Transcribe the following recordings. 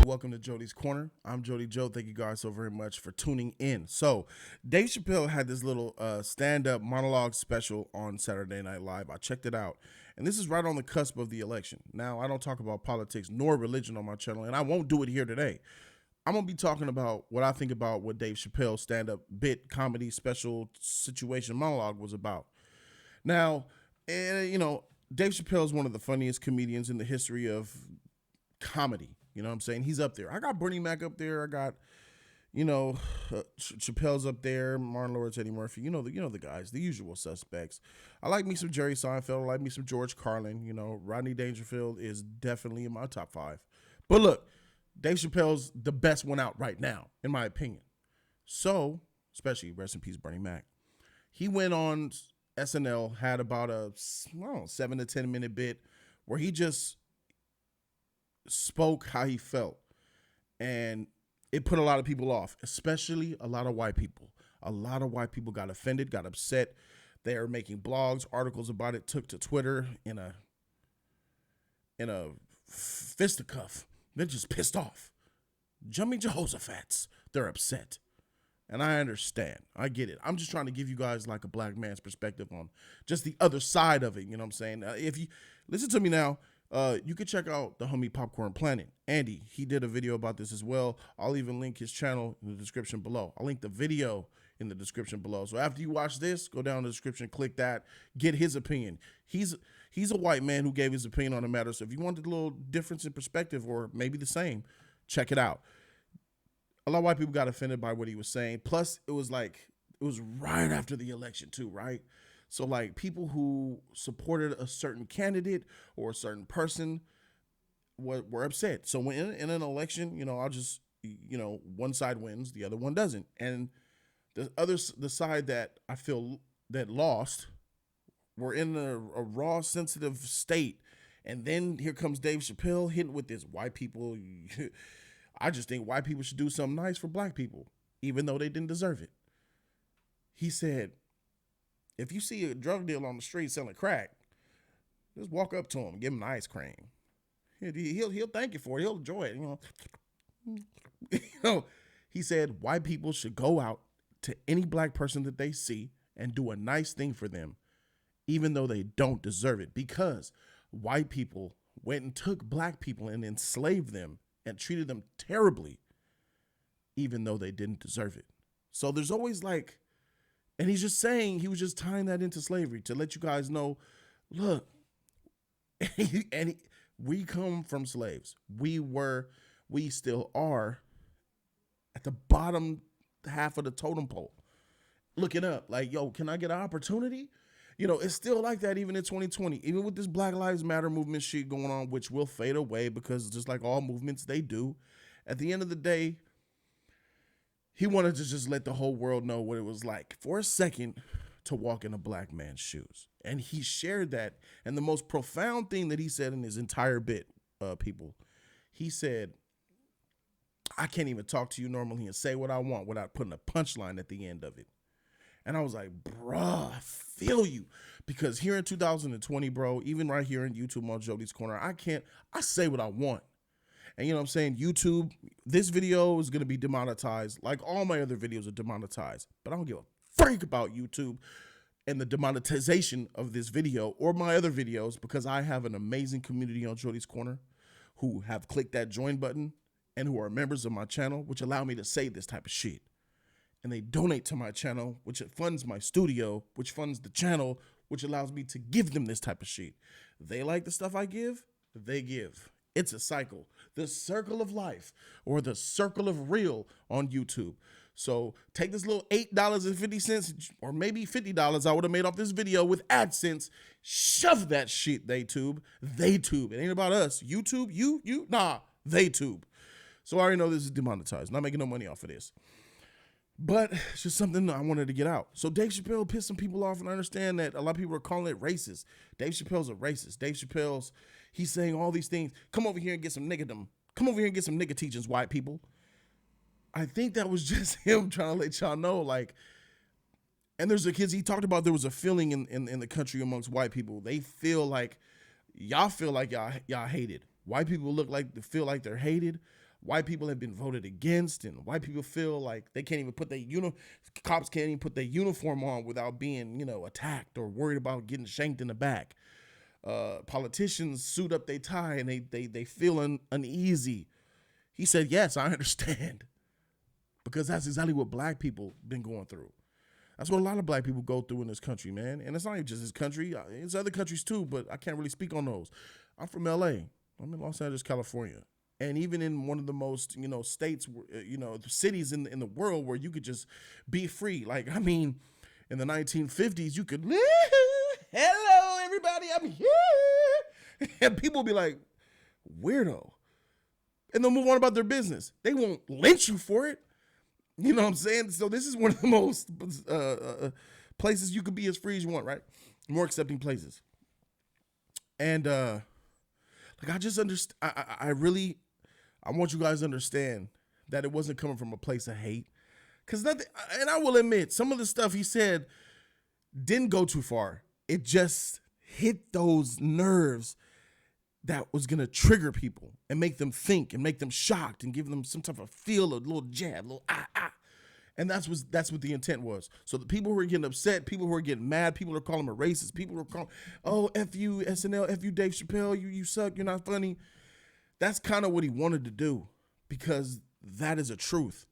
welcome to Jody's Corner. I'm Jody Joe. Thank you guys so very much for tuning in. So, Dave Chappelle had this little stand-up monologue special on Saturday Night Live. I checked it out, and this is right on the cusp of the election. Now, I don't talk about politics nor religion on my channel, and I won't do it here today. I'm going to be talking about what I think about what Dave Chappelle's stand-up bit, comedy, special situation monologue was about. Now, Dave Chappelle is one of the funniest comedians in the history of comedy. You know what I'm saying? He's up there. I got Bernie Mac up there. I got, Chappelle's up there, Martin Lawrence, Eddie Murphy. You know the guys, the usual suspects. I like me some Jerry Seinfeld. I like me some George Carlin. Rodney Dangerfield is definitely in my top 5. But look, Dave Chappelle's the best one out right now, in my opinion. So, especially rest in peace, Bernie Mac. He went on SNL, had about a 7 to 10 minute bit where he just spoke how he felt, and it put a lot of people off, especially a lot of white people. A lot of white people got offended, got upset. They are making blogs, articles about it, took to Twitter in a fisticuff. They're just pissed off. Jumping Jehoshaphat's. They're upset. And I understand. I get it. I'm just trying to give you guys like a black man's perspective on just the other side of it. You know what I'm saying? If you listen to me now, you can check out the homie Popcorn Planet. Andy, he did a video about this as well. I'll even link his channel in the description below. I'll link the video in the description below. So after you watch this, go down in the description, click that, get his opinion. He's a white man who gave his opinion on the matter. So if you want a little difference in perspective or maybe the same, check it out. A lot of white people got offended by what he was saying. Plus, it was right after the election too, right? So like people who supported a certain candidate or a certain person were upset. So when in an election, I'll just, one side wins, the other one doesn't. And the side that I feel that lost were in a raw, sensitive state. And then here comes Dave Chappelle hitting with this white people. I just think white people should do something nice for black people, even though they didn't deserve it. He said, if you see a drug dealer on the street selling crack, just walk up to him and give him an ice cream. He'll thank you for it. He'll enjoy it. He said white people should go out to any black person that they see and do a nice thing for them, even though they don't deserve it, because white people went and took black people and enslaved them and treated them terribly, even though they didn't deserve it. So there's always and he's just saying, he was just tying that into slavery to let you guys know, look, we come from slaves. We still are at the bottom half of the totem pole. Looking up, like, yo, can I get an opportunity? It's still like that even in 2020, even with this Black Lives Matter movement shit going on, which will fade away because just like all movements, they do. At the end of the day, he wanted to just let the whole world know what it was like for a second to walk in a black man's shoes. And he shared that. And the most profound thing that he said in his entire bit, people, he said, I can't even talk to you normally and say what I want without putting a punchline at the end of it. And I was like, bruh, I feel you. Because here in 2020, bro, even right here in YouTube on Jody's Corner, I say what I want. And you know what I'm saying? YouTube, this video is going to be demonetized. Like all my other videos are demonetized. But I don't give a freak about YouTube and the demonetization of this video or my other videos, because I have an amazing community on Jody's Corner who have clicked that join button and who are members of my channel, which allow me to say this type of shit. And they donate to my channel, which funds my studio, which funds the channel, which allows me to give them this type of shit. They like the stuff I give, they give. It's a cycle. The circle of life, or the circle of real on YouTube. So take this little $8.50 or maybe $50 I would have made off this video with AdSense. Shove that shit, TheyTube. TheyTube. It ain't about us. YouTube, nah, TheyTube. So I already know this is demonetized. Not making no money off of this. But it's just something I wanted to get out. So Dave Chappelle pissed some people off, and I understand that a lot of people are calling it racist. Dave Chappelle's a racist. He's saying all these things. Come over here and get some niggerdom. Come over here and get some nigger teachings, white people. I think that was just him trying to let y'all know, and there's he talked about there was a feeling in the country amongst white people. They feel like y'all hated. White people feel like they're hated. white people have been voted against, and white people feel like they can't even put their cops can't even put their uniform on without being, attacked or worried about getting shanked in the back. Politicians suit up their tie and they feel uneasy. He said, yes, I understand. Because that's exactly what black people been going through. That's what a lot of black people go through in this country, man. And it's not even just this country. It's other countries too, but I can't really speak on those. I'm from LA. I'm in Los Angeles, California. And even in one of the most, states, cities in the world where you could just be free. Like, I mean, in the 1950s, you could, hello, everybody, I'm here. And people be like, weirdo. And they'll move on about their business. They won't lynch you for it. You know what I'm saying? So this is one of the most places you could be as free as you want, right? More accepting places. And I just understand. I want you guys to understand that it wasn't coming from a place of hate. Because nothing, and I will admit, some of the stuff he said didn't go too far. It just hit those nerves that was going to trigger people and make them think and make them shocked and give them some type of feel, a little jab, a little And that's what the intent was. So the people who are getting upset, people who are getting mad, people who are calling him a racist, people who are calling, oh, F you, SNL, F you, Dave Chappelle, you suck, you're not funny. That's kind of what he wanted to do, because that is a truth.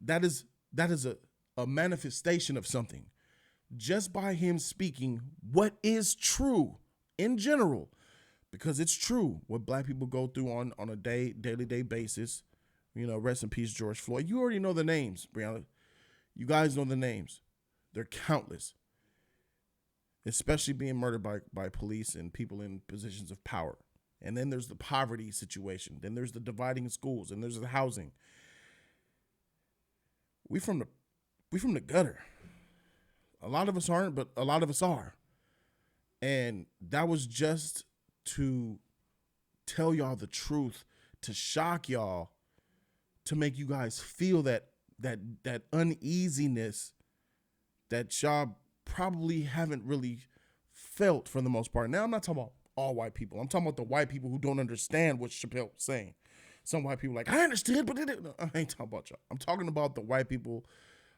That is a manifestation of something. Just by him speaking what is true in general, because it's true what black people go through on a daily basis. Rest in peace, George Floyd. You already know the names, Brianna. You guys know the names. They're countless, especially being murdered by police and people in positions of power. And then there's the poverty situation. Then there's the dividing schools, and there's the housing. We from the gutter. A lot of us aren't, but a lot of us are. And that was just to tell y'all the truth, to shock y'all, to make you guys feel that uneasiness that y'all probably haven't really felt for the most part. Now, I'm not talking about all white people. I'm talking about the white people who don't understand what Chappelle was saying. Some white people like, I understood, but I ain't talking about y'all. I'm talking about the white people,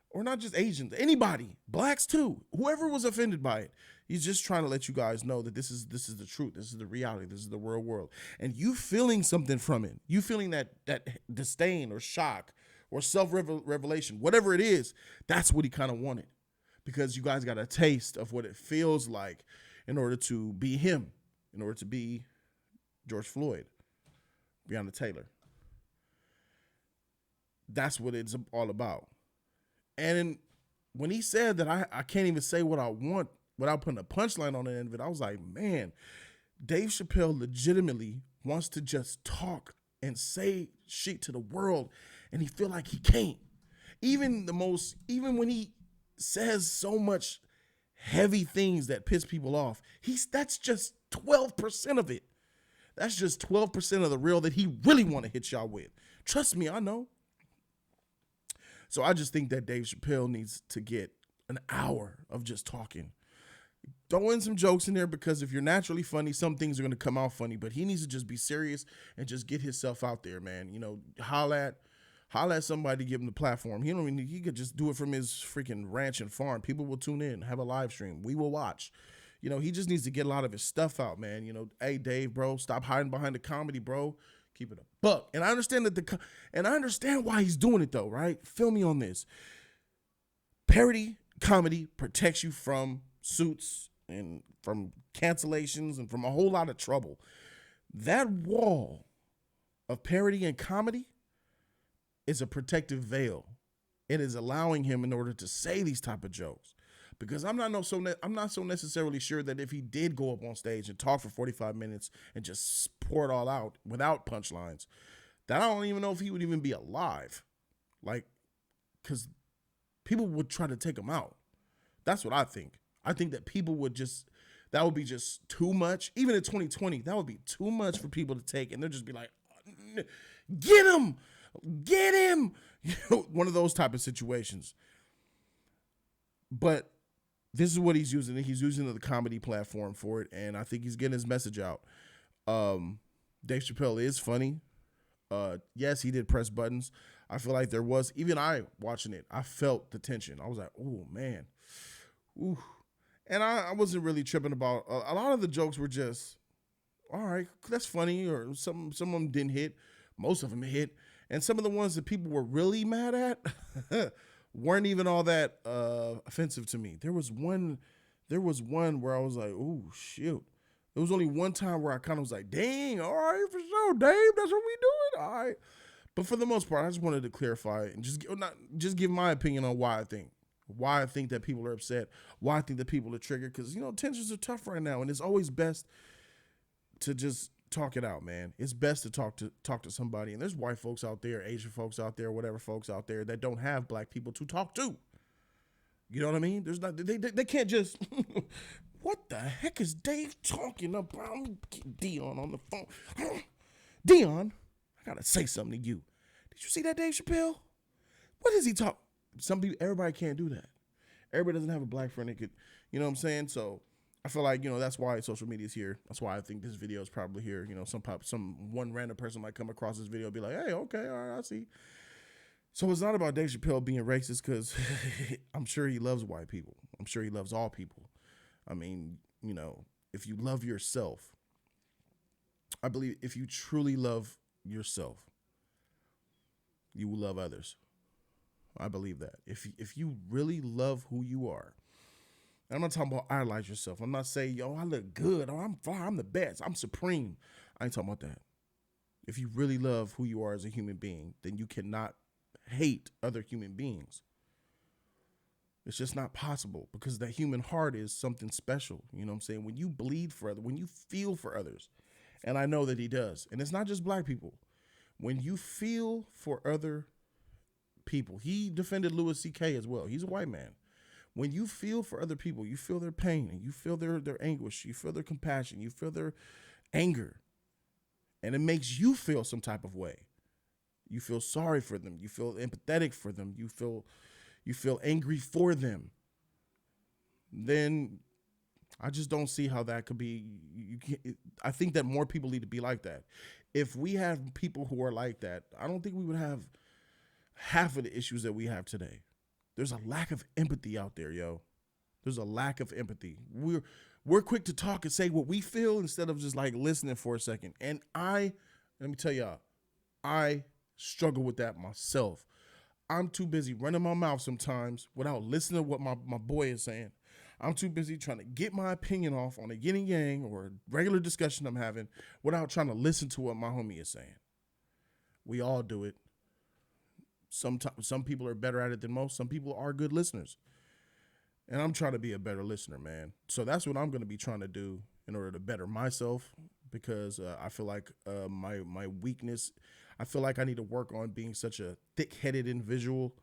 or not just Asians, anybody, blacks too, whoever was offended by it. He's just trying to let you guys know that this is the truth. This is the reality. This is the real world. And you feeling something from it, you feeling that disdain or shock or self-revelation, whatever it is, that's what he kind of wanted. Because you guys got a taste of what it feels like in order to be him, in order to be George Floyd, Breonna Taylor. That's what it's all about. And when he said that I can't even say what I want without putting a punchline on the end of it, I was like, man, Dave Chappelle legitimately wants to just talk and say shit to the world, and he feel like he can't. Even when he says so much heavy things that piss people off, that's just 12% of it. That's just 12% of the real that he really want to hit y'all with. Trust me, I know. So I just think that Dave Chappelle needs to get an hour of just talking. Throw in some jokes in there, because if you're naturally funny, some things are going to come out funny, but he needs to just be serious and just get himself out there, man. Holla at somebody to give him the platform. He could just do it from his freaking ranch and farm. People will tune in, have a live stream. We will watch. He just needs to get a lot of his stuff out, man. Hey, Dave, bro, stop hiding behind the comedy, bro. Keep it a buck. And I understand and I understand why he's doing it though, right? Feel me on this. Parody comedy protects you from suits and from cancellations and from a whole lot of trouble. That wall of parody and comedy is a protective veil. It is allowing him in order to say these type of jokes. Because I'm not so necessarily sure that if he did go up on stage and talk for 45 minutes and just pour it all out without punchlines, that I don't even know if he would even be alive. Because people would try to take him out. That's what I think. I think that people that would be just too much. Even in 2020, that would be too much for people to take. And they'll just be like, get him. One of those type of situations. But this is what he's using. He's using the comedy platform for it, and I think he's getting his message out. Dave Chappelle is funny. Yes, he did press buttons. I feel like there was, even I watching it, I felt the tension. I was like, oh man. Ooh. And I wasn't really tripping about, a lot of the jokes were just, all right, that's funny, or some of them didn't hit. Most of them hit. And some of the ones that people were really mad at weren't even all that offensive to me. There was one where I was like, oh, shoot. There was only one time where I kind of was like, dang, all right, for sure, Dave, that's what we doing, all right. But for the most part, I just wanted to clarify and just give my opinion on why I think that people are upset, why I think that people are triggered, because, tensions are tough right now, and it's always best to just talk it out, man. It's best to talk to somebody, and there's white folks out there, Asian folks out there, whatever folks out there that don't have black people to talk to. You know what I mean? There's not, they can't just, what the heck is Dave talking about? Let me get Dion on the phone. Dion, I gotta say something to you. Did you see that Dave Chappelle? What is he talk? Everybody can't do that. Everybody doesn't have a black friend that could, you know what I'm saying? So I feel like, that's why social media is here. That's why I think this video is probably here. Some one random person might come across this video and be like, hey, okay, all right, I see. So it's not about Dave Chappelle being racist, because I'm sure he loves white people. I'm sure he loves all people. I mean, if you love yourself, I believe if you truly love yourself, you will love others. I believe that. If you really love who you are, and I'm not talking about idolize yourself. I'm not saying, yo, I look good. Oh, I'm fine. I'm the best. I'm supreme. I ain't talking about that. If you really love who you are as a human being, then you cannot hate other human beings. It's just not possible, because that human heart is something special. You know what I'm saying? When you bleed for others, when you feel for others, and I know that he does, and it's not just black people. When you feel for other people, he defended Louis C.K. as well. He's a white man. When you feel for other people, you feel their pain, and you feel their anguish, you feel their compassion, you feel their anger, and it makes you feel some type of way. You feel sorry for them. You feel empathetic for them. You feel angry for them. Then I just don't see how that could be. I think that more people need to be like that. If we have people who are like that, I don't think we would have half of the issues that we have today. There's a lack of empathy out there, yo. There's a lack of empathy. We're quick to talk and say what we feel instead of just like listening for a second. And let me tell y'all, I struggle with that myself. I'm too busy running my mouth sometimes without listening to what my boy is saying. I'm too busy trying to get my opinion off on a yin and yang or a regular discussion I'm having without trying to listen to what my homie is saying. We all do it. Sometimes some people are better at it than most. Some people are good listeners. And I'm trying to be a better listener, man. So that's what I'm going to be trying to do in order to better myself, because I feel like my weakness, I feel like I need to work on being such a thick-headed individual,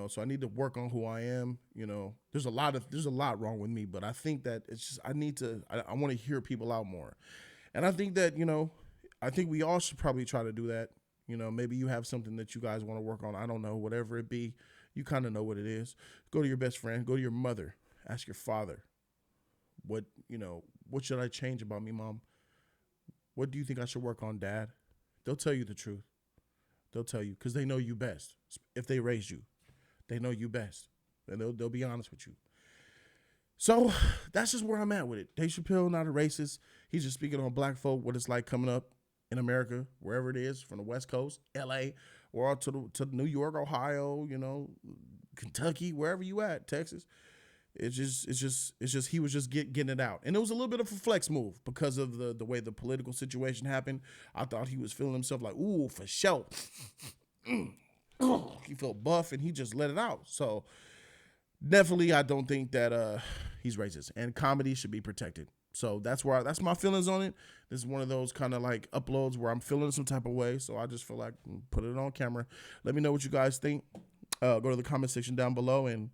so I need to work on who I am. There's a lot wrong with me, but I think that it's just, I want to hear people out more. And I think that, I think we all should probably try to do that. Maybe you have something that you guys want to work on. I don't know, whatever it be, you kind of know what it is. Go to your best friend, go to your mother, ask your father, what should I change about me, Mom? What do you think I should work on, Dad? They'll tell you the truth. They'll tell you, because they know you best. If they raised you, they know you best, and they'll be honest with you. So that's just where I'm at with it. Dave Chappelle, not a racist. He's just speaking on black folk, what it's like coming up in America, wherever it is, from the West Coast, LA, or out to New York, Ohio, Kentucky, wherever you at, Texas. It's just he was just getting it out. And it was a little bit of a flex move because of the way the political situation happened. I thought he was feeling himself like, ooh, for sure. He felt buff and he just let it out. So definitely I don't think that he's racist, and comedy should be protected. So that's my feelings on it. This is one of those kind of like uploads where I'm feeling some type of way. So I just feel like put it on camera. Let me know what you guys think. Go to the comment section down below and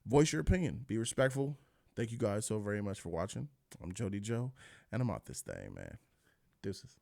voice your opinion. Be respectful. Thank you guys so very much for watching. I'm Jody Joe, and I'm out this thing, man. Deuces.